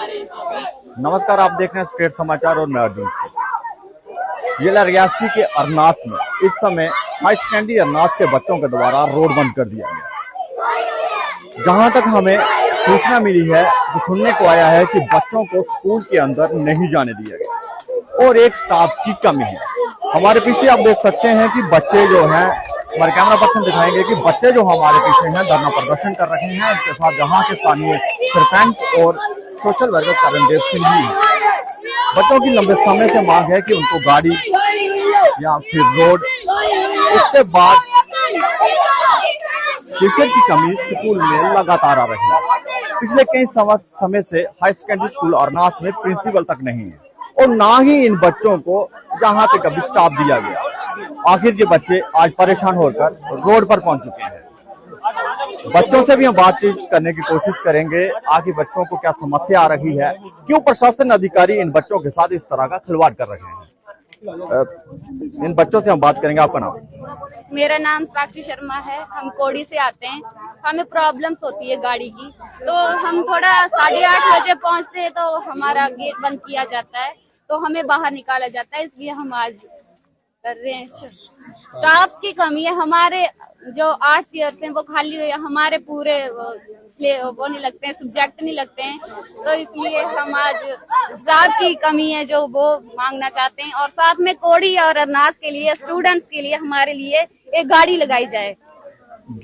नमस्कार, आप देख रहे हैं स्टेट समाचार और मैं अर्जुन सिंह। जिला रियासी के अरनास में इस समय हाई सेकेंडरी अरनास के बच्चों के द्वारा रोड बंद कर दिया गया। जहां तक हमें सूचना मिली है, जो सुनने को आया है कि बच्चों को स्कूल के अंदर नहीं जाने दिया गया और एक स्टाफ की कमी है। हमारे पीछे आप देख सकते हैं कि बच्चे जो हैं, हमारे कैमरा पर्सन दिखाएंगे कि बच्चे जो हमारे पीछे हैं धरना प्रदर्शन कर रहे हैं। इसके साथ जहां के स्थानीय सरपंच और सोशल वर्कर करणदेव सिंह जी हैं। बच्चों की लंबे समय से मांग है कि उनको गाड़ी या फिर रोड, उसके बाद टीचर की कमी स्कूल में लगातार आ रही है। पिछले कई समय से हाई सेकेंडरी स्कूल अरनास में प्रिंसिपल तक नहीं है और ना ही इन बच्चों को जहां पे कभी स्टाफ दिया गया। आखिर ये बच्चे आज परेशान होकर रोड पर पहुंच चुके हैं। बच्चों से भी हम बातचीत करने की कोशिश करेंगे। आखिर बच्चों को क्या समस्या आ रही है, क्यों प्रशासन अधिकारी इन बच्चों के साथ इस तरह का खिलवाड़ कर रहे हैं। इन बच्चों से हम बात करेंगे। आपका नाम? मेरा नाम साक्षी शर्मा है। हम कोड़ी से आते हैं। हमें प्रॉब्लम्स होती है गाड़ी की, तो हम थोड़ा 8:30 बजे पहुंचते हैं तो हमारा गेट बंद किया जाता है, तो हमें बाहर निकाला जाता है। इसलिए हम आज कर रहे हैं। स्टाफ की कमी है। हमारे जो 8 चेयर्स हैं वो खाली हुई है। हमारे पूरे वो नहीं लगते हैं, सब्जेक्ट नहीं लगते हैं, तो इसलिए हम आज स्टाफ की कमी है जो वो मांगना चाहते हैं। और साथ में कोड़ी और अरनास के लिए, स्टूडेंट्स के लिए हमारे लिए एक गाड़ी लगाई जाए।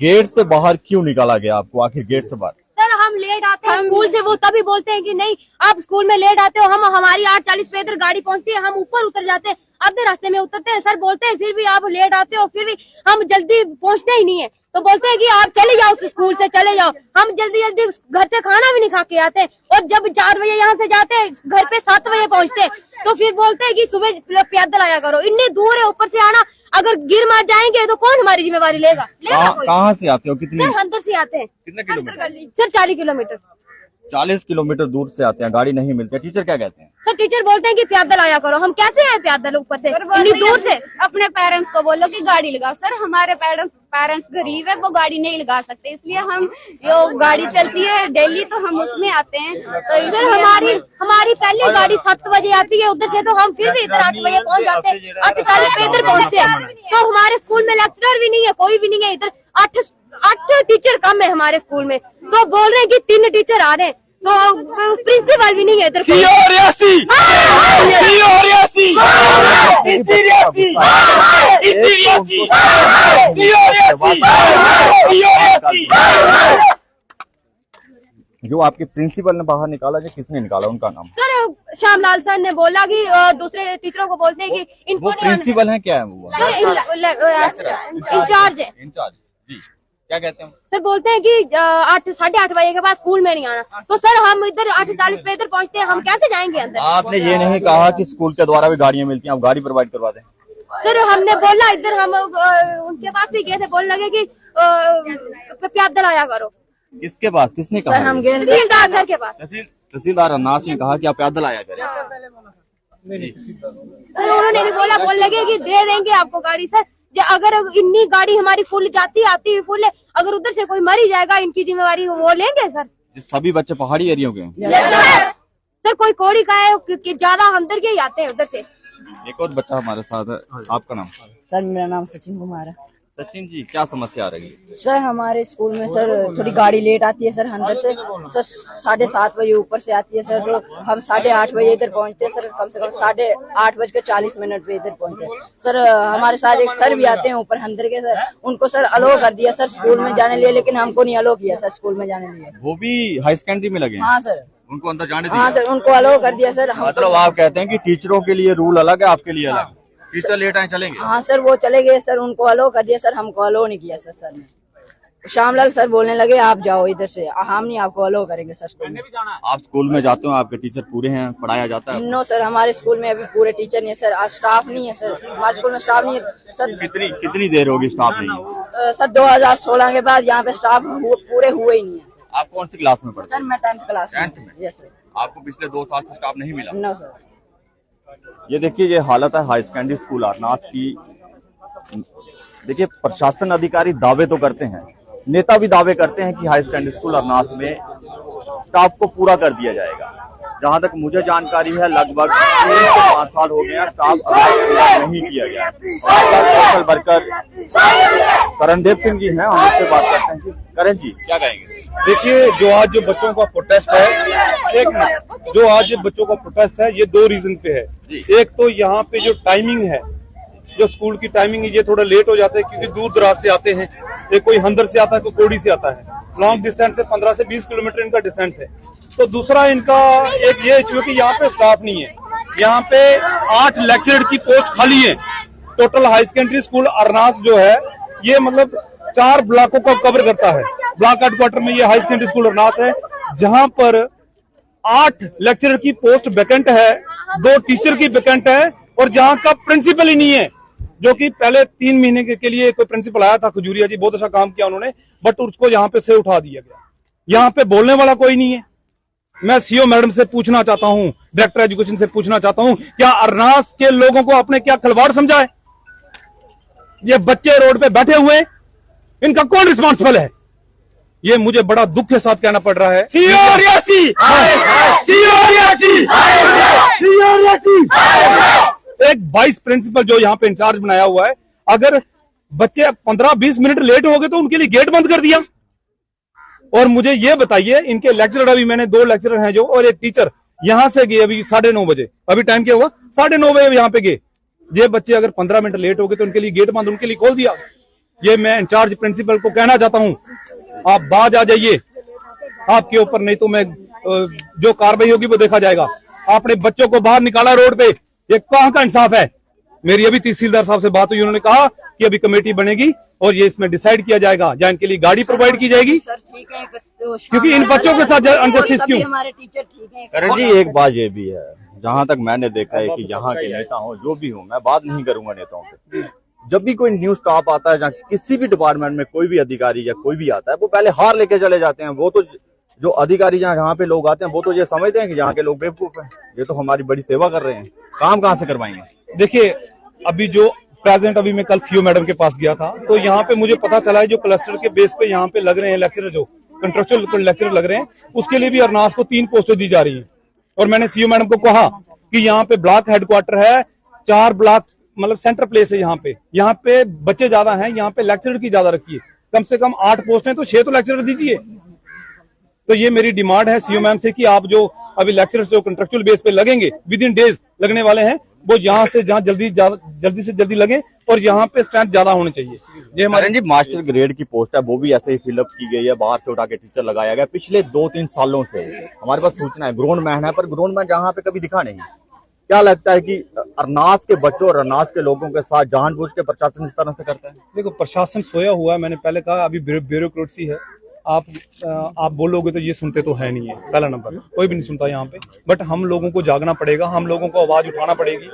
गेट से बाहर क्यों निकाला गया आपको? आखिर गेट से बाहर? सर, हम लेट आते हैं स्कूल से, वो तभी बोलते हैं कि नहीं आप स्कूल में लेट आते हो। हम हमारी 8:40 पे इधर गाड़ी पहुंचती है, हम ऊपर उतर जाते हैं, आधे रास्ते में उतरते हैं। सर बोलते हैं फिर भी आप लेट आते हो, फिर भी हम जल्दी पहुंचते ही नहीं है, तो बोलते हैं कि आप चले जाओ, स्कूल से चले जाओ। हम जल्दी जल्दी घर से खाना भी नहीं खा के आते, और जब 4 बजे यहाँ से जाते हैं घर पे 7 बजे पहुंचते, तो फिर बोलते हैं कि सुबह पैदल आया करो। इतनी दूर है, ऊपर से आना, अगर गिर मार जाएंगे तो कौन हमारी जिम्मेवारी लेगा? कहाँ से आते हो? कितनी? सर अंदर से आते हैं। कितने किलोमीटर? Sir 40 kilometre. 40 किलोमीटर दूर से आते हैं, गाड़ी नहीं मिलती। टीचर क्या कहते हैं? सर टीचर बोलते हैं कि पैदल आया करो। हम कैसे आए पैदल ऊपर से इतनी दूर से? अपने पेरेंट्स को बोलो कि गाड़ी लगाओ। सर हमारे पेरेंट्स गरीब है, वो गाड़ी नहीं लगा सकते, इसलिए हम जो गाड़ी चलती है डेली तो हम उसमें आते हैं। तो सर हमारी पहली गाड़ी 7 बजे आती है उधर से, तो हम फिर भी इधर 8 बजे पहुंच जाते हैं। 8:40 पे इधर पहुंचते हैं, तो हमारे स्कूल में लेक्चरर भी नहीं है, कोई भी नहीं है इधर। 8 टीचर कम है हमारे स्कूल में, तो बोल रहे हैं कि 3 टीचर आ रहे हैं, तो प्रिंसिपल भी नहीं है इधर। जो आपके प्रिंसिपल ने बाहर निकाला, जो किसने निकाला, उनका नाम? सर श्यामलाल सर ने बोला कि दूसरे टीचरों को बोलते हैं कि इनको नहीं। प्रिंसिपल है क्या है वो? इंचार्ज है। इंचार्ज जी, क्या कहते हैं? सर बोलते हैं कि 8-8:30 बजे के बाद स्कूल में नहीं आना, तो सर हम इधर 8:40 पे इधर पहुंचते हैं, हम कैसे जाएंगे अंदर? आपने ये नहीं कहा कि स्कूल के द्वारा भी गाड़ियां मिलती हैं, आप गाड़ी प्रोवाइड करवा दें? सर हमने बोला, इधर हम उनके पास भी गए थे, बोलने लगे कि पैदल आया करो। किसके पास? किसने कहा? सर हम गए तहसीलदार सर के पास। तहसीलदार अरनास ने कहा कि आप पैदल आया करें। सर उन्होंने भी बोला, बोल लगे कि दे देंगे आपको गाड़ी। सर अगर इतनी गाड़ी हमारी फुल जाती आती हुई फुल है, अगर उधर से कोई मर ही जाएगा, इनकी जिम्मेवारी वो लेंगे सर? सभी बच्चे पहाड़ी एरिया के हैं सर, कोई कोड़ी का है कि ज्यादा अंदर के ही आते हैं उधर से। एक और बच्चा हमारे साथ है, आपका नाम? सर मेरा नाम सचिन कुमार है। सचिन जी, क्या समस्या आ रही है? सर हमारे स्कूल में सर थोड़ी गाड़ी लेट आती है सर, अंदर से सर 7:30 बजे ऊपर से आती है सर, तो हम 8:30 बजे इधर पहुंचते हैं सर, कम से कम 8:40 पे इधर पहुंचते हैं सर। हमारे साथ एक सर भी आते हैं ऊपर अंदर के सर, उनको सर अलो कर दिया सर स्कूल में जाने लिए, लेकिन हमको नहीं अलो किया सर स्कूल में जाने लिए। वो भी हाई सेकेंडरी में लगे? हाँ सर, उनको अंदर जाने दिया? हाँ सर, उनको अलो कर दिया सर। मतलब आप कहते हैं कि टीचरों के लिए रूल अलग है, आपके लिए अलग? टीचर लेट आए चलेंगे? हाँ सर, वो चले गए सर, उनको अलो कर दिया सर, हमको अलो नहीं किया सर ने। श्यामलाल सर बोलने लगे आप जाओ इधर से, हम नहीं आपको अलो करेंगे सर स्कूल में। आप स्कूल में जाते हो, आपके टीचर पूरे हैं, पढ़ाया जाता है? नो सर, हमारे स्कूल में अभी पूरे टीचर नहीं है सर, स्टाफ नहीं है सर, हमारे स्कूल में स्टाफ नहीं है सर। कितनी देर होगी स्टाफ नहीं? सर 2016 के बाद यहाँ पे स्टाफ पूरे हुए ही नहीं है। आप कौन सी क्लास में पढ़ते? सर मैं 10th क्लास में। 10th में? Yes sir. आपको पिछले 2 साल से स्टाफ नहीं मिला? No sir. ये देखिए, ये हालत है हाई सेकेंडरी स्कूल अरनास की। देखिए, प्रशासन अधिकारी दावे तो करते हैं, नेता भी दावे करते हैं कि हाई सेकेंडरी स्कूल अरनास में स्टाफ को पूरा कर दिया जाएगा, जहां तक मुझे जानकारी है लगभग 3 से 5 साल हो गए हैं स्टाफ नहीं किया गया। सोशल वर्कर करणदेव सिंह जी हैं, हम उससे बात करते हैं। करण जी क्या कहेंगे? देखिए, जो आज जो बच्चों का प्रोटेस्ट है, एक मिनट, जो आज बच्चों का प्रोटेस्ट है ये 2 रीजन पे है। एक तो यहाँ पे जो टाइमिंग है, जो स्कूल की टाइमिंग है, ये थोड़ा लेट हो जाता है क्योंकि दूर दराज से आते हैं। एक कोई हंदर से आता है, कोई कोड़ी से आता है, लॉन्ग डिस्टेंस है, 15 से 20 किलोमीटर इनका डिस्टेंस है। तो दूसरा इनका एक ये इश्यू है कि यहाँ पे स्टाफ नहीं है। यहाँ पे 8 लेक्चरर की पोस्ट खाली है। Total high secondary school Arnas जो है ये मतलब 4 ब्लॉकों को कवर करता है। ब्लॉक हेडक्वार्टर में ये हाई सेकेंडरी स्कूल अरनास है, जहां पर 8 लेक्चरर की पोस्ट वैकेंट है, 2 टीचर की वैकेंट है, और जहां का प्रिंसिपल ही नहीं है। जो कि पहले 3 महीने के लिए कोई प्रिंसिपल आया था, खजूरिया जी, बहुत अच्छा काम किया उन्होंने, बट उसको यहाँ पे से उठा दिया गया। यहाँ पे बोलने वाला कोई नहीं है। मैं सीओ मैडम से पूछना चाहता हूँ, डायरेक्टर एजुकेशन से पूछना चाहता हूँ, क्या अरनास के लोगों को आपने क्या खिलवाड़ समझा है? ये बच्चे रोड पे बैठे हुए, इनका कौन रिस्पॉन्सिबल है? ये मुझे बड़ा दुख के साथ कहना पड़ रहा है। एक वाइस प्रिंसिपल जो यहाँ पे इंचार्ज बनाया हुआ है, अगर बच्चे 15-20 मिनट लेट हो गए तो उनके लिए गेट बंद कर दिया। और मुझे ये बताइए, इनके लेक्चरर, अभी मैंने 2 लेक्चरर हैं जो, और एक टीचर यहां से गए अभी 9:30 बजे। अभी टाइम क्या हुआ? 9:30 बजे यहाँ पे गए। ये बच्चे अगर 15 मिनट लेट हो गए तो उनके लिए गेट बंद, उनके लिए खोल दिया। ये मैं इंचार्ज प्रिंसिपल को कहना चाहता हूँ, आप बाज आ जाइए आपके ऊपर, नहीं तो मैं जो कार्रवाई होगी वो देखा जाएगा। आपने बच्चों को बाहर निकाला रोड पे, ये कहां का इंसाफ है? मेरी अभी तहसीलदार साहब से बात हुई, उन्होंने कहा कि अभी कमेटी बनेगी और ये इसमें डिसाइड किया जाएगा, या इनके लिए गाड़ी प्रोवाइड की जाएगी। सर ठीक है, तो क्योंकि इन बच्चों के साथ अनजस्टिस क्यों? हमारे टीचर ठीक है। करण जी एक बात ये भी है, जहां तक मैंने देखा है कि यहाँ के नेता हो जो भी हो, मैं बात नहीं करूंगा नेताओं पे, जब भी कोई न्यू स्टाफ आता है, जहाँ किसी भी डिपार्टमेंट में कोई भी अधिकारी या कोई भी आता है, वो पहले हार लेके चले जाते हैं। वो तो जो अधिकारी जहाँ पे लोग आते हैं वो तो ये समझते हैं कि यहाँ के लोग बेवकूफ हैं, ये तो हमारी बड़ी सेवा कर रहे हैं, काम कहाँ से करवाएंगे? देखिए, अभी जो प्रेजेंट, अभी मैं कल सीओ मैडम के पास गया था, तो यहाँ पे मुझे पता चला है जो क्लस्टर के बेस पे यहाँ पे लग रहे हैं लेक्चरर, जो कंट्रेक्चुअल लेक्चरर लग रहे हैं, उसके लिए भी अरनास को 3 पोस्टें दी जा रही है। और मैंने सीओ मैडम को कहा कि यहाँ पे ब्लॉक हेडक्वार्टर है, 4 ब्लॉक मतलब सेंटर प्लेस है, यहाँ पे बच्चे ज्यादा हैं, यहाँ पे लेक्चरर की ज्यादा रखिए, कम से कम 8 पोस्ट है तो 6 तो लेक्चरर दीजिए। तो ये मेरी डिमांड है सीओ मैम से कि आप जो अभी लेक्चरर्स जो कंट्रेक्चुअल बेस पे लगेंगे, विद इन डेज लगने वाले हैं, वो यहाँ से जहाँ जल्दी से जल्दी लगे, और यहाँ पे स्ट्रेंथ ज्यादा होनी चाहिए। ये हमारे जी मास्टर ग्रेड की पोस्ट है, वो भी ऐसे ही फिलअप की गई है, बाहर से उठा के टीचर लगाया गया। पिछले 2-3 सालों से हमारे पास सूचना है ग्राउंड मैन है, पर ग्राउंड मैन जहाँ पे कभी दिखा नहीं। क्या लगता है कि अरनास के बच्चों और अरनास के लोगों के साथ जानबूझ के प्रशासन इस तरह से करता है? देखो, प्रशासन सोया हुआ है, मैंने पहले कहा, अभी ब्यूरोक्रेसी है। आप बोलोगे तो ये सुनते तो है नहीं है, पहला नंबर, कोई भी नहीं सुनता यहाँ पे। बट हम लोगों को जागना पड़ेगा, हम लोगों को आवाज उठाना पड़ेगी।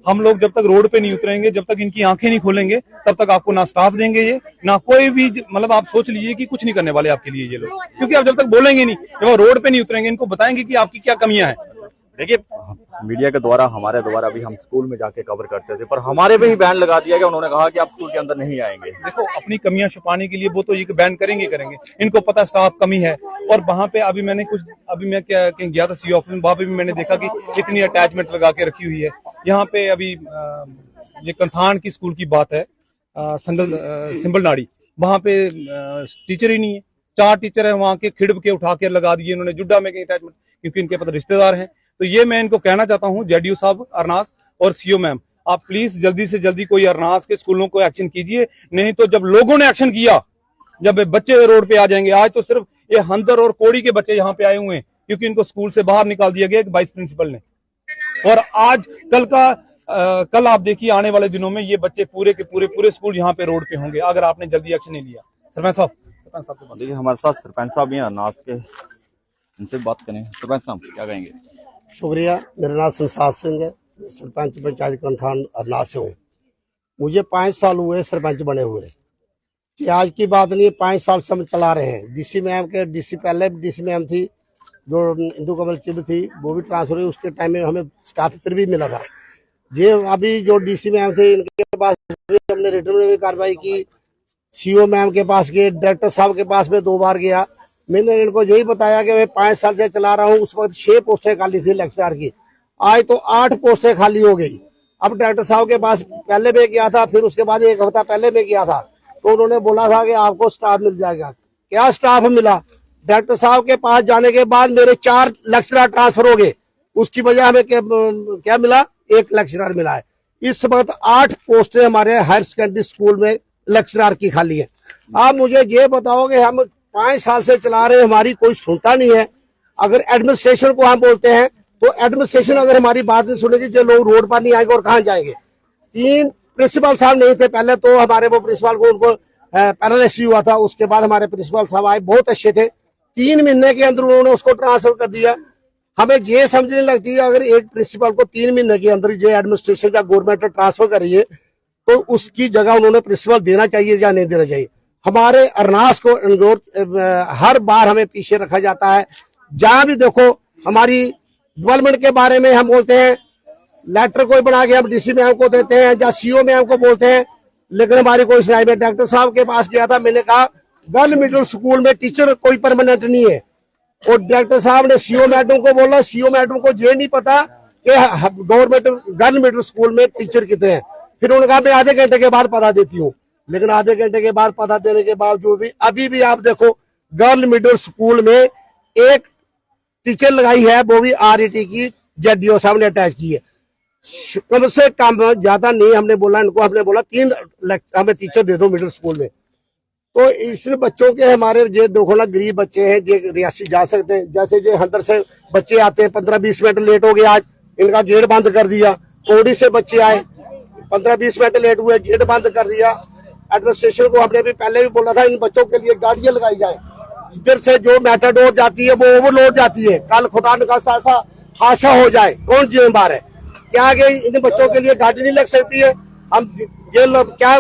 हम लोग जब तक रोड पे नहीं उतरेंगे, जब तक इनकी आंखें नहीं खोलेंगे, तब तक आपको ना स्टाफ देंगे ये, ना कोई भी, मतलब आप सोच लीजिए कि कुछ नहीं करने वाले आपके लिए ये लोग, क्योंकि आप जब तक बोलेंगे नहीं, जब वो रोड पे नहीं उतरेंगे, इनको बताएंगे कि आपकी क्या कमियां हैं। देखिए, मीडिया के द्वारा, हमारे द्वारा अभी हम स्कूल में जाके कवर करते थे, पर हमारे पे ही बैन लगा दिया गया। उन्होंने कहा कि आप स्कूल के अंदर नहीं आएंगे। देखो, अपनी कमियां छुपाने के लिए वो तो ये बैन करेंगे। इनको पता स्टाफ कमी है। और वहां पे अभी मैं कहीं गया था सीओ ऑफिस में, वहां पे भी मैंने देखा कि इतनी अटैचमेंट लगा के रखी हुई है। यहाँ पे अभी ये कंथान की स्कूल की बात है, सिंबल नाड़ी, वहां पे टीचर ही नहीं है। 4 टीचर है वहां के, खिड़ब के उठा के लगा दिए इन्होंने जुड्डा में अटैचमेंट, क्योंकि इनके पास रिश्तेदार हैं। तो ये मैं इनको कहना चाहता हूँ, जेडीयू साहब अरनास और सीओ मैम, आप प्लीज जल्दी से जल्दी कोई अरनास के स्कूलों को एक्शन कीजिए, नहीं तो जब लोगों ने एक्शन किया, जब बच्चे रोड पे आ जाएंगे। आज तो सिर्फ ये हंदर और कोड़ी के बच्चे यहाँ पे आए हुए हैं, क्योंकि इनको स्कूल से बाहर निकाल दिया गया एक वाइस प्रिंसिपल ने। और आज कल आप देखिए, आने वाले दिनों में ये बच्चे पूरे के पूरे स्कूल यहाँ पे रोड पे होंगे, अगर आपने जल्दी एक्शन नहीं लिया। सरपंच साहब से देखिए, हमारे साथ सरपंच साहब भी हैं अरनास के, इनसे बात करें। सरपंच साहब क्या कहेंगे? शुक्रिया। मेरा नाम संसार सिंह है, सरपंच पंचायत कंथान अरनास से हूँ। मुझे 5 साल हुए सरपंच बने हुए, कि आज की बात नहीं, 5 साल से हम चला रहे हैं। डीसी पहले डीसी मैम थी, जो इंदु कमल चिल्ड थी, वो भी ट्रांसफर हुई। उसके टाइम में हमें स्टाफ फिर भी मिला था। ये अभी जो डीसी मैम थे, इनके पास हमने रिटर्न में भी कार्रवाई की, सीओ मैम के पास गए, डायरेक्टर साहब के पास में 2 बार गया, मैंने इनको यही बताया कि मैं 5 साल से चला रहा हूँ। उस वक्त 6 पोस्टें खाली थी लेक्चरर की, आज तो 8 पोस्टें खाली हो गई। अब डायरेक्टर साहब के पास पहले मैं गया था, फिर उसके बाद 1 हफ्ता पहले मैं गया था, तो उन्होंने बोला था कि आपको स्टाफ मिल जाएगा। क्या स्टाफ मिला? डायरेक्टर साहब के पास जाने के बाद मेरे 4 लेक्चरर ट्रांसफर हो गए, उसकी वजह हमें क्या मिला? 1 लेक्चरर मिला है। इस वक्त 8 पोस्टें हमारे हायर सेकेंडरी स्कूल में लेक्चरर की खाली है। आप मुझे ये बताओ कि हम 5 साल से चला रहे हैं, हमारी कोई सुनता नहीं है। अगर एडमिनिस्ट्रेशन को हम बोलते हैं तो एडमिनिस्ट्रेशन अगर हमारी बात नहीं सुनेगी, जो लोग रोड पर नहीं आएंगे और कहाँ जाएंगे? 3 प्रिंसिपल साहब नहीं थे पहले, तो हमारे वो प्रिंसिपल को उनको पैरालिसिस हुआ था। उसके बाद हमारे प्रिंसिपल साहब आए, बहुत अच्छे थे। 3 महीने के अंदर उन्होंने उसको ट्रांसफर कर दिया। हमें ये समझने लगती है अगर एक प्रिंसिपल को 3 महीने के अंदर जो एडमिनिस्ट्रेशन या गवर्नमेंट ट्रांसफर करिए तो उसकी जगह उन्होंने प्रिंसिपल देना चाहिए या नहीं देना चाहिए। हमारे अरनास को हर बार हमें पीछे रखा जाता है। जहां भी देखो हमारी डेवलपमेंट के बारे में हम बोलते हैं, लेटर कोई बना के हम डीसी मैम को देते हैं या सीओ मैम को बोलते हैं, लेकिन हमारी कोई सुनाई में। डॉक्टर साहब के पास गया था, मैंने कहा गर्ल मिडिल स्कूल में टीचर कोई परमानेंट नहीं है, और डायरेक्टर साहब ने सीओ मैडम को बोला, सीओ मैडम को ये नहीं पता कि गवर्नमेंट गर्ल मिडिल स्कूल में टीचर कितने हैं। फिर उन्होंने कहा मैं आधे घंटे के बाद पता देती हूँ, लेकिन आधे घंटे के बाद पता देने के बावजूद भी अभी भी आप देखो गर्ल मिडिल स्कूल में एक टीचर लगाई है, वो भी आरईटी की जेडीओ साहब ने अटैच की है। कम से कम ज्यादा नहीं, हमने बोला इनको, हमने बोला 3 हमें टीचर दे दो मिडिल स्कूल में। तो इस बच्चों के हमारे ये देखो ना, गरीब बच्चे हैं, ये रियासी जा सकते हैं। जैसे जो अंदर से बच्चे आते हैं, 15-20 मिनट लेट हो गए, आज इनका गेट बंद कर दिया। कोडी से बच्चे आए, 15-20 मिनट लेट हुए, गेट बंद कर दिया। एडमिनिस्ट्रेशन को हमने भी पहले भी बोला था इन बच्चों के लिए गाड़ियां लगाई जाए। इधर से जो मेटाडोर जाती है वो ओवरलोड जाती है, कल खुदा न खास्ता ऐसा हादसा हो जाए, कौन जिम्मेदार है? क्या आगे इन बच्चों के लिए गाड़ी नहीं लग सकती है? हम ये लोग क्या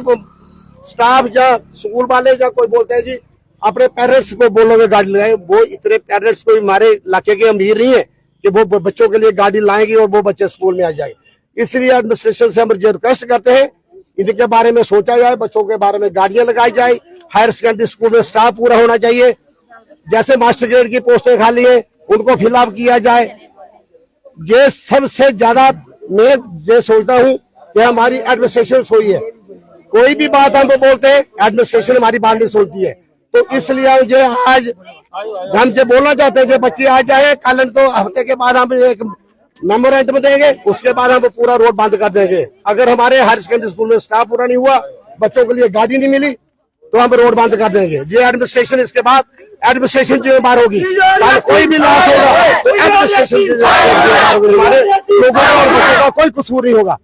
स्टाफ या स्कूल वाले या कोई बोलते हैं जी अपने पेरेंट्स को बोलोगे गाड़ी लगाए। वो इतने पेरेंट्स कोई हमारे इलाके के अमीर नहीं है कि वो बच्चों के लिए गाड़ी लाएंगे और वो बच्चे स्कूल में आ जाएंगे। इसलिए एडमिनिस्ट्रेशन से हम रिक्वेस्ट करते हैं इनके बारे में सोचा जाए, बच्चों के बारे में गाड़ियां लगाई जाए। हायर सेकेंडरी स्कूल में स्टाफ पूरा होना चाहिए। जैसे मास्टर ग्रेड की पोस्टें खाली है उनको फिलअप किया जाए। ये सबसे ज्यादा मैं ये सोचता हूँ कि हमारी एडमिनिस्ट्रेशन सोई है। कोई भी बात हम बोलते हैं, एडमिनिस्ट्रेशन हमारी बात नहीं सुनती है। तो इसलिए मुझे आज हम जो बोलना चाहते हैं कि बच्चे आ जाए, कल तो हफ्ते के बाद हम एक मेमोरेंडम देंगे, उसके बाद हम पूरा रोड बंद कर देंगे। अगर हमारे हायर सेकेंडरी स्कूल में स्टाफ पूरा नहीं हुआ, बच्चों के लिए गाड़ी नहीं मिली, तो हम रोड बंद कर देंगे। ये एडमिनिस्ट्रेशन, इसके बाद एडमिनिस्ट्रेशन जिम्मेदार होगी। कोई भी लॉस होगा तो एडमिनिस्ट्रेशन जिम्मेदार होगी, हमारे लोगों और बच्चों का कोई कसूर नहीं होगा।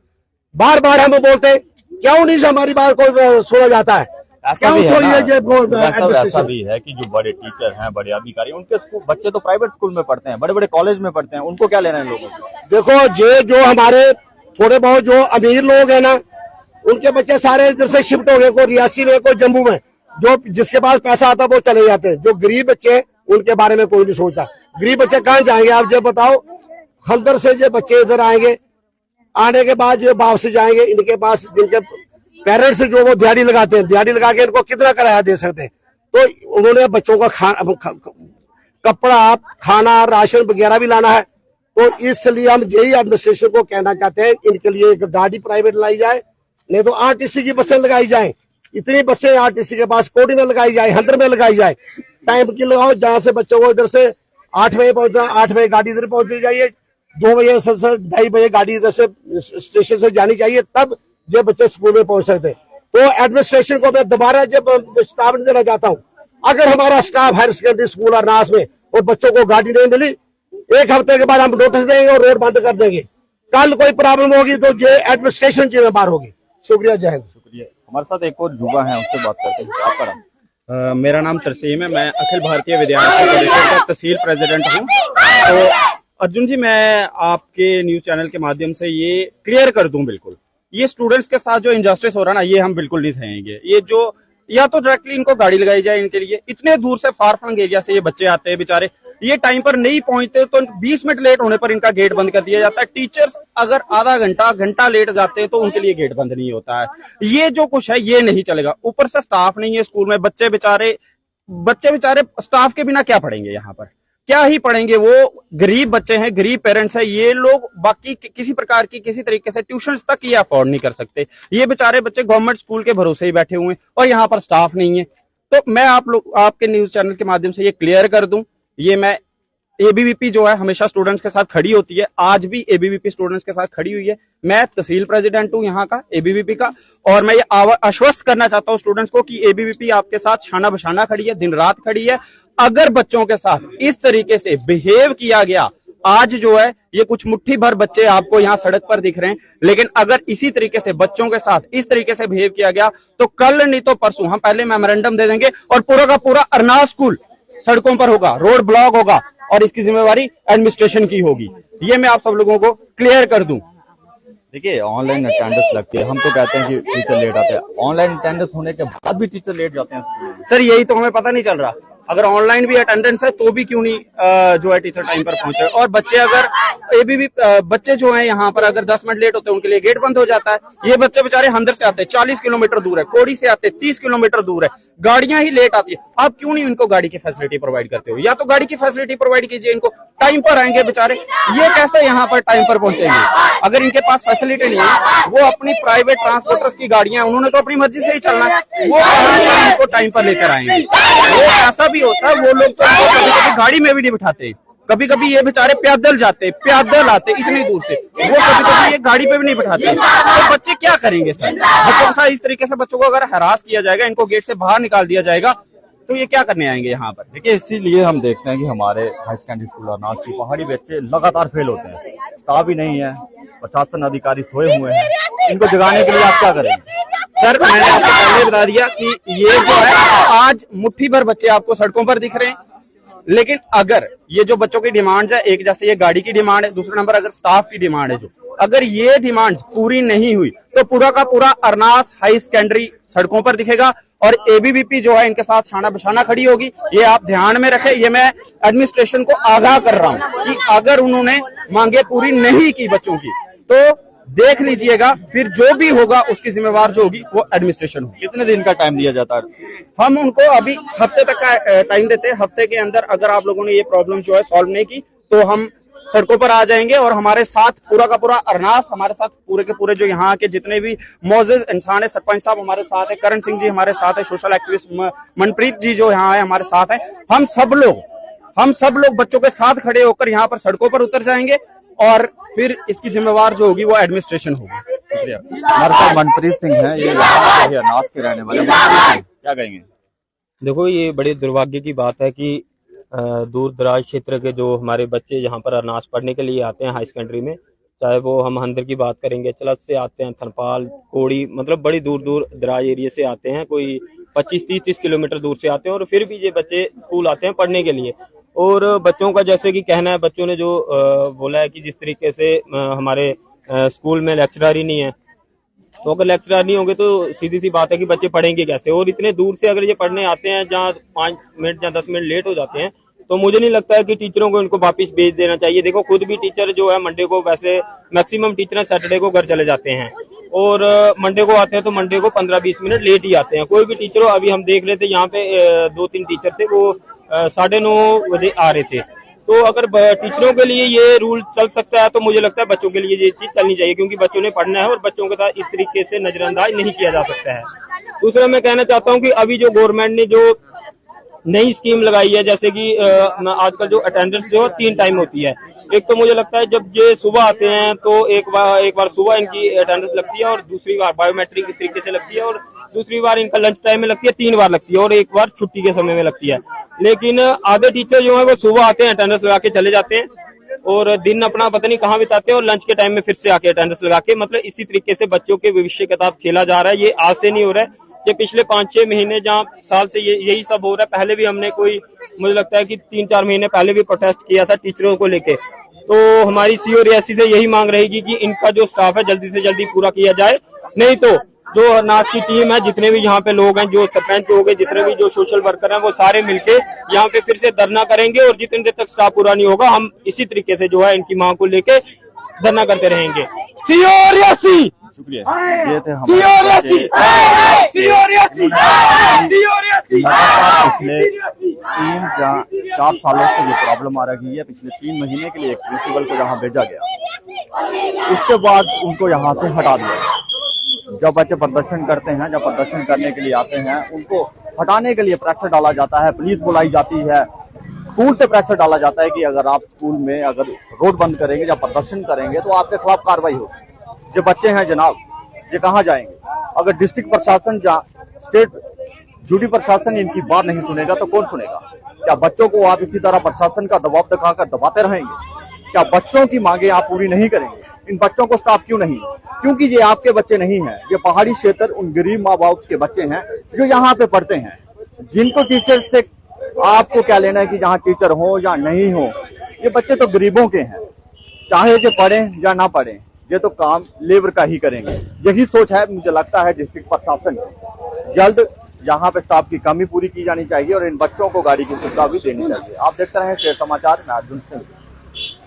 बार बार हम बोलते हैं, क्यों नहीं हमारी बात कोई सुना जाता है? ऐसा भी है कि जो बड़े टीचर हैं, बड़े अधिकारी, उनके स्कूल बच्चे तो प्राइवेट स्कूल में पढ़ते हैं, बड़े बड़े कॉलेज में पढ़ते हैं, उनको क्या लेना है लोगों से? देखो ये जो हमारे थोड़े बहुत जो अमीर लोग हैं ना, उनके बच्चे सारे इधर से शिफ्ट हो गए, कोई रियासी में, कोई जम्मू में। जो जिसके पास पैसा आता है वो चले जाते हैं। जो गरीब बच्चे हैं उनके बारे में कोई नहीं सोचता। गरीब बच्चे कहाँ जाएंगे? आप जब बताओ, अंदर से जो बच्चे इधर आएंगे, आने के बाद जो वापस जाएंगे, इनके पास जिनके पेरेंट्स जो वो दिहाड़ी लगाते हैं, दिहाड़ी लगा के इनको कितना किराया दे सकते हैं? तो उन्होंने बच्चों का कपड़ा, खाना, राशन वगैरह भी लाना है। तो इसलिए हम यही एडमिनिस्ट्रेशन को कहना चाहते हैं, इनके लिए एक गाड़ी प्राइवेट लाई जाए, नहीं तो आरटीसी की बसें लगाई जाए। इतनी बसें आरटीसी के पास कोडी में लगाई जाए, हंदर में लगाई जाए। टाइम की लगाओ, जहां से बच्चों को इधर से 8 बजे पहुंचना, 8 बजे गाड़ी इधर पहुंचनी चाहिए, 2 बजे से 2:30 बजे गाड़ी इधर से स्टेशन से जानी चाहिए, तब ये बच्चे स्कूल में पहुंच सकते हैं। तो एडमिनिस्ट्रेशन को मैं दोबारा जब चेतावनी देना चाहता हूँ, अगर हमारा staff higher secondary school Arnas में और बच्चों को गाड़ी नहीं मिली, 1 हफ्ते के बाद हम नोटिस देंगे और रोड बंद कर देंगे। कल कोई प्रॉब्लम होगी तो ये एडमिनिस्ट्रेशन जिम्मेदार होगी। शुक्रिया, जय हिंद। शुक्रिया। हमारे साथ एक और युवा है, उनसे बात करते हैं। आपका नाम? मेरा नाम तरसीम है, मैं अखिल भारतीय विद्यार्थी परिषद का तहसील प्रेसिडेंट हूँ। तो अर्जुन जी, मैं आपके न्यूज चैनल के माध्यम से ये क्लियर कर दूं, बिल्कुल ये स्टूडेंट्स के साथ जो इनजस्टिस हो रहा है ना, ये हम बिल्कुल नहीं सहेंगे। ये जो या तो डायरेक्टली इनको गाड़ी लगाई जाए, इनके लिए इतने दूर से फार फ्लंग एरिया से ये बच्चे आते हैं बेचारे, ये टाइम पर नहीं पहुंचते तो 20 मिनट लेट होने पर इनका गेट बंद कर दिया जाता है। टीचर्स अगर आधा घंटा लेट जाते हैं तो उनके लिए गेट बंद नहीं होता है। ये जो कुछ है ये नहीं चलेगा। ऊपर से स्टाफ नहीं है स्कूल में, बच्चे बेचारे बच्चे बेचारे स्टाफ के बिना क्या पढ़ेंगे यहाँ पर, क्या ही पढ़ेंगे। वो गरीब बच्चे हैं, गरीब पेरेंट्स हैं, ये लोग बाकी किसी प्रकार की किसी तरीके से ट्यूशन तक ये अफोर्ड नहीं कर सकते। ये बेचारे बच्चे गवर्नमेंट स्कूल के भरोसे ही बैठे हुए हैं और यहाँ पर स्टाफ नहीं है। तो मैं आपके न्यूज चैनल के माध्यम से ये क्लियर कर दूं, ये मैं एबीवीपी जो है हमेशा स्टूडेंट्स के साथ खड़ी होती है, आज भी एबीवीपी स्टूडेंट्स के साथ खड़ी हुई है। मैं तहसील प्रेसिडेंट हूं यहाँ का एबीवीपी का, और मैं ये आश्वस्त करना चाहता हूं स्टूडेंट्स को कि एबीवीपी आपके साथ शाना बशाना खड़ी है, दिन रात खड़ी है। अगर बच्चों के साथ इस तरीके से बिहेव किया गया, आज जो है ये कुछ मुट्ठी भर बच्चे आपको यहाँ सड़क पर दिख रहे हैं, लेकिन अगर इसी तरीके से बच्चों के साथ इस तरीके से बिहेव किया गया तो कल नहीं तो परसों हम पहले मेमोरेंडम दे देंगे और पूरा का पूरा अरनास स्कूल सड़कों पर होगा, रोड ब्लॉक होगा और इसकी जिम्मेवारी एडमिनिस्ट्रेशन की होगी। ये मैं आप सब लोगों को क्लियर कर दूं। देखिए, ऑनलाइन अटेंडेंस लगती है, हम तो कहते हैं कि टीचर लेट आते हैं, ऑनलाइन अटेंडेंस होने के बाद भी टीचर लेट जाते हैं स्कूल में। सर यही तो हमें पता नहीं चल रहा, अगर ऑनलाइन भी अटेंडेंस है तो भी क्यों नहीं जो है टीचर टाइम पर पहुंचे। और बच्चे अगर एबीवी बच्चे जो हैं यहाँ पर अगर 10 मिनट लेट होते हैं उनके लिए गेट बंद हो जाता है। ये बच्चे बेचारे हंदर से आते हैं, 40 किलोमीटर दूर है, कोड़ी से आते हैं 30 किलोमीटर दूर है, गाड़ियां ही लेट आती है। आप क्यों नहीं इनको गाड़ी की फैसिलिटी प्रोवाइड करते हो, या तो गाड़ी की फैसिलिटी प्रोवाइड कीजिए, इनको टाइम पर आएंगे बेचारे, ये कैसे यहाँ पर टाइम पर पहुंचेंगे। अगर इनके पास फैसिलिटी नहीं है, वो अपनी प्राइवेट ट्रांसपोर्टर्स की गाड़ियां, उन्होंने तो अपनी मर्जी से ही चलना है, वो इनको टाइम पर लेकर आएंगे। वो ऐसा भी होता है, वो लोग तो कभी कभी गाड़ी में भी नहीं बिठाते, कभी कभी ये बेचारे पैदल जाते, पैदल आते इतनी दूर से, वो कभी कभी ये गाड़ी पे भी नहीं बिठाते। तो बच्चे क्या करेंगे सर, बच्चों के साथ इस तरीके से बच्चों को अगर हरास किया जाएगा, इनको गेट से बाहर निकाल दिया जाएगा, तो ये क्या करने आएंगे यहाँ पर। देखिए, इसीलिए हम देखते हैं कि हमारे हाई सेकेंडरी स्कूल अरनास की पहाड़ी बच्चे लगातार फेल होते हैं, स्टाफ ही नहीं है, प्रशासन अधिकारी सोए हुए हैं, इनको जगाने के लिए आप क्या करेंगे। सर मैंने आपको पहले बता दिया कि ये जो है आज मुट्ठी भर बच्चे आपको सड़कों पर दिख रहे हैं, लेकिन अगर ये जो बच्चों की डिमांड्स है, एक जैसे ये गाड़ी की डिमांड है, दूसरा नंबर अगर स्टाफ की डिमांड है, जो अगर ये डिमांड्स पूरी नहीं हुई तो पूरा का पूरा अरनास हाई सेकेंडरी सड़कों पर दिखेगा और एबीवीपी जो है इनके साथ छाना बशाना खड़ी होगी। ये आप ध्यान में रखें, ये मैं एडमिनिस्ट्रेशन को आगाह कर रहा हूं कि अगर उन्होंने मांगे पूरी नहीं की बच्चों की तो देख लीजिएगा, फिर जो भी होगा उसकी जिम्मेवार जो होगी वो एडमिनिस्ट्रेशन होगी। कितने दिन का टाइम दिया जाता है? हम उनको अभी हफ्ते तक का टाइम देते हैं, हफ्ते के अंदर अगर आप लोगों ने ये प्रॉब्लम जो है सॉल्व नहीं की तो हम सड़कों पर आ जाएंगे और हमारे साथ पूरा का पूरा अरनास, हमारे साथ पूरे के पूरे जो यहाँ के जितने भी मौजूद इंसान है, सरपंच साहब हमारे साथ है, करण सिंह जी हमारे साथ है, सोशल एक्टिविस्ट मनप्रीत जी जो यहाँ है हमारे साथ है, हम सब लोग बच्चों के साथ खड़े होकर यहाँ पर सड़कों पर उतर जाएंगे और फिर इसकी जिम्मेवार जो होगी वो एडमिनिस्ट्रेशन होगी। हमारे साथ मनप्रीत सिंह है, ये अरनास के रहने वाले, क्या कहेंगे। देखो, ये बड़े दुर्भाग्य की बात है कि दूर दराज क्षेत्र के जो हमारे बच्चे यहाँ पर अरनास पढ़ने के लिए आते हैं हाई सेकेंडरी में, चाहे वो हम हंदर की बात करेंगे, चलत से आते हैं, थनपाल, कोड़ी, मतलब बड़ी दूर दूर दराज एरिया से आते हैं, कोई 25-30 किलोमीटर दूर से आते हैं और फिर भी ये बच्चे स्कूल आते हैं पढ़ने के लिए। और बच्चों का जैसे कि कहना है, बच्चों ने जो बोला है कि जिस तरीके से हमारे स्कूल में लेक्चरर ही नहीं है, तो अगर लेक्चरर नहीं होंगे तो सीधी सी बात है कि बच्चे पढ़ेंगे कैसे। और इतने दूर से अगर ये पढ़ने आते हैं जहाँ 5 मिनट या 10 मिनट लेट हो जाते हैं, तो मुझे नहीं लगता है कि टीचरों को इनको वापस भेज देना चाहिए। देखो, खुद भी टीचर जो है मंडे को, वैसे मैक्सिमम टीचर सैटरडे को घर चले जाते हैं और मंडे को आते हैं तो मंडे को 15-20 मिनट लेट ही आते हैं। कोई भी टीचर हो, अभी हम देख रहे थे यहाँ पे 2-3 टीचर थे, वो 9:30 बजे आ रहे थे। तो अगर टीचरों के लिए ये रूल चल सकता है तो मुझे लगता है बच्चों के लिए ये चीज चलनी चाहिए, क्योंकि बच्चों ने पढ़ना है और बच्चों के साथ इस तरीके से नजरअंदाज नहीं किया जा सकता है। दूसरा मैं कहना चाहता हूँ कि अभी जो गवर्नमेंट ने जो नई स्कीम लगाई है, जैसे कि आजकल जो अटेंडेंस जो 3 टाइम होती है, एक तो मुझे लगता है जब ये सुबह आते हैं तो एक बार सुबह इनकी अटेंडेंस लगती है और दूसरी बार बायोमेट्रिक तरीके से लगती है और दूसरी बार इनका लंच टाइम में लगती है, 3 बार लगती है और एक बार छुट्टी के समय में लगती है। लेकिन आधे टीचर जो है वो सुबह आते हैं, अटेंडेंस लगा के चले जाते हैं और दिन अपना पता नहीं कहाँ बिताते हैं और लंच के टाइम में फिर से आके अटेंडेंस लगा के, मतलब इसी तरीके से बच्चों के भविष्य के साथ खेला जा रहा है। ये आज से नहीं हो रहा है, ये पिछले 5-6 महीने जहाँ साल से यही सब हो रहा है। पहले भी हमने मुझे लगता है कि 3-4 महीने पहले भी प्रोटेस्ट किया था टीचरों को लेके। तो हमारी सीओ रियासी से यही मांग रहेगी कि इनका जो स्टाफ है जल्दी से जल्दी पूरा किया जाए, नहीं तो जो अरनास की टीम है, जितने भी यहाँ पे लोग हैं, जो सरपंच हो गए, जितने भी जो सोशल वर्कर हैं, वो सारे मिलके यहाँ पे फिर से धरना करेंगे और जितनी देर तक स्टाफ पूरा नहीं होगा हम इसी तरीके से जो है इनकी मांग को लेके धरना करते रहेंगे। शुक्रिया। ये थे हमारे पिछले 3-4 सालों से ये प्रॉब्लम आ रही है। पिछले 3 महीने के लिए एक प्रिंसिपल को यहाँ भेजा गया, उसके बाद उनको यहाँ से हटा दिया। जब बच्चे प्रदर्शन करते हैं, जब प्रदर्शन करने के लिए आते हैं, उनको हटाने के लिए प्रेशर डाला जाता है, पुलिस बुलाई जाती है, स्कूल से प्रेशर डाला जाता है कि अगर आप स्कूल में अगर रोड बंद करेंगे या प्रदर्शन करेंगे तो आपके खिलाफ कार्रवाई होगी। जो बच्चे हैं जनाब, ये कहाँ जाएंगे? अगर डिस्ट्रिक्ट प्रशासन या स्टेट ड्यूटी प्रशासन इनकी बात नहीं सुनेगा तो कौन सुनेगा? क्या बच्चों को आप इसी तरह प्रशासन का दबाव दिखाकर दबाते रहेंगे? क्या बच्चों की मांगे आप पूरी नहीं करेंगे? इन बच्चों को स्टॉप क्यों नहीं? क्योंकि ये आपके बच्चे नहीं हैं, ये पहाड़ी क्षेत्र उन गरीब माँ बाप के बच्चे हैं जो यहाँ पे पढ़ते हैं, जिनको टीचर से आपको क्या लेना है कि जहाँ टीचर हो या नहीं हो। ये बच्चे तो गरीबों के हैं, चाहे जो पढ़ें या ना पढ़ें, ये तो काम लेबर का ही करेंगे। यही सोच है मुझे लगता है डिस्ट्रिक्ट प्रशासन की। जल्द यहाँ पे स्टाफ की कमी पूरी की जानी चाहिए और इन बच्चों को गाड़ी की सुविधा भी देनी चाहिए। आप देखते रहे शेर समाचार में अर्जुन सिंह।